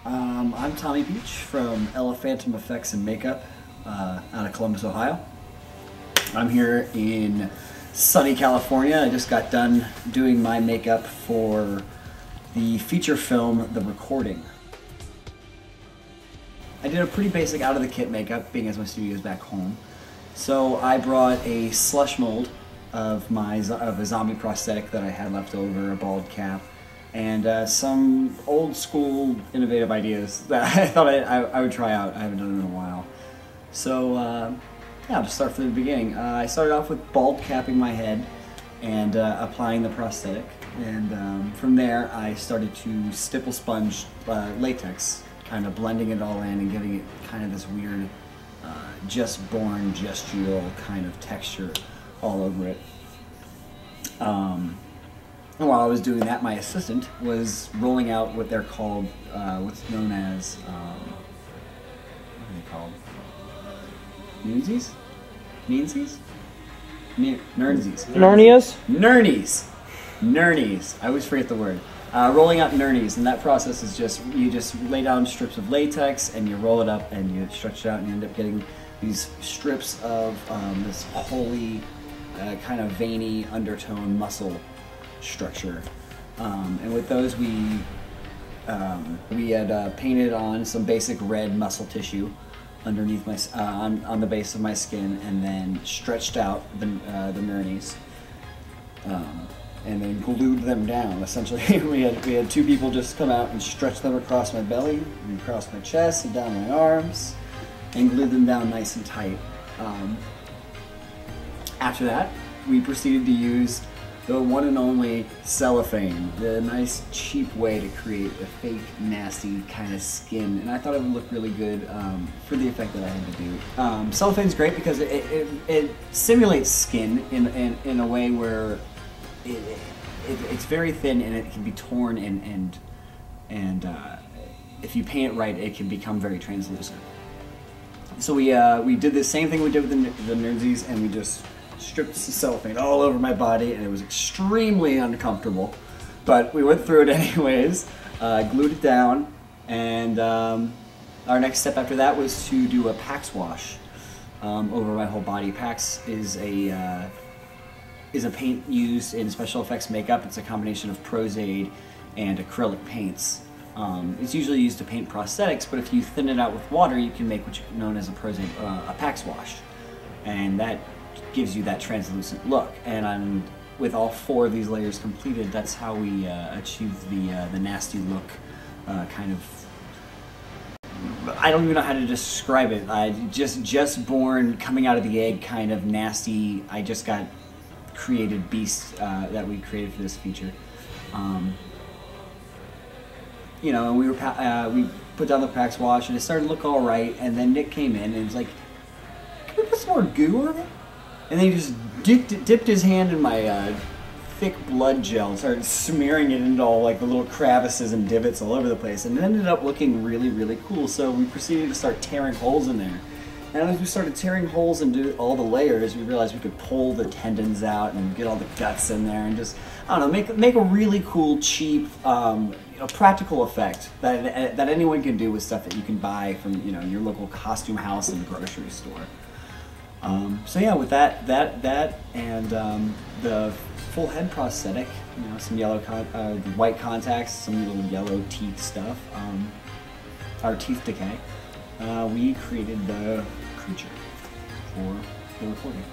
I'm Tommy Pietch from Elephantum Effects and Makeup out of Columbus, Ohio. I'm here in sunny California. I just got done doing my makeup for the feature film, The Recording. I did a pretty basic out-of-the-kit makeup, being as my studio is back home. So I brought a slush mold of a zombie prosthetic that I had left over, a bald cap, and some old school innovative ideas that I thought I would try out. I haven't done it in a while. So yeah, I'll just start from the beginning. I started off with bald capping my head and applying the prosthetic, and from there I started to stipple sponge latex, kind of blending it all in and giving it kind of this weird just born gestural kind of texture all over it. And while I was doing that, my assistant was rolling out what they're called, what's known as, what are they called? Nunsies? Neensies? Nernsies. Narnias? Nernies. Nernies. I always forget the word. Rolling out nernies, and that process is just, you just lay down strips of latex and you roll it up and you stretch it out and you end up getting these strips of this holy, kind of veiny undertone muscle structure. And with those we had painted on some basic red muscle tissue underneath my, on the base of my skin, and then stretched out the nernies. And then glued them down. Essentially, we had two people just come out and stretch them across my belly, and across my chest, and down my arms, and glued them down nice and tight. After that, we proceeded to use the one and only cellophane, the nice cheap way to create a fake, nasty kind of skin, and I thought it would look really good for the effect that I had to do. Cellophane's great because it simulates skin in a way where it's very thin and it can be torn, and if you paint it right, it can become very translucent. So we did the same thing we did with the Nerdsies, and we just stripped the cellophane all over my body, and it was extremely uncomfortable, but we went through it anyways, glued it down, and our next step after that was to do a Pax wash over my whole body. Pax is a paint used in special effects makeup. It's a combination of Prozade and acrylic paints. It's usually used to paint prosthetics, but if you thin it out with water, you can make what's known as a Pax wash, and that gives you that translucent look. And with all four of these layers completed, that's how we achieved the nasty look, kind of. I don't even know how to describe it. Just born, coming out of the egg, kind of nasty. I just got created beast that we created for this feature. You know, and we put down the Pax wash, and it started to look all right. And then Nick came in and was like, "Can we put some more goo on it?" And then he just dipped his hand in my thick blood gel and started smearing it into all like the little crevices and divots all over the place, and it ended up looking really, really cool. So we proceeded to start tearing holes in there. And as we started tearing holes into all the layers, we realized we could pull the tendons out and get all the guts in there, and just, I don't know, make a really cool, cheap, practical effect that anyone can do with stuff that you can buy from your local costume house and grocery store. So yeah, with that and the full head prosthetic, some yellow, white contacts, some little yellow teeth stuff, our teeth decay. We created the creature for The Recording.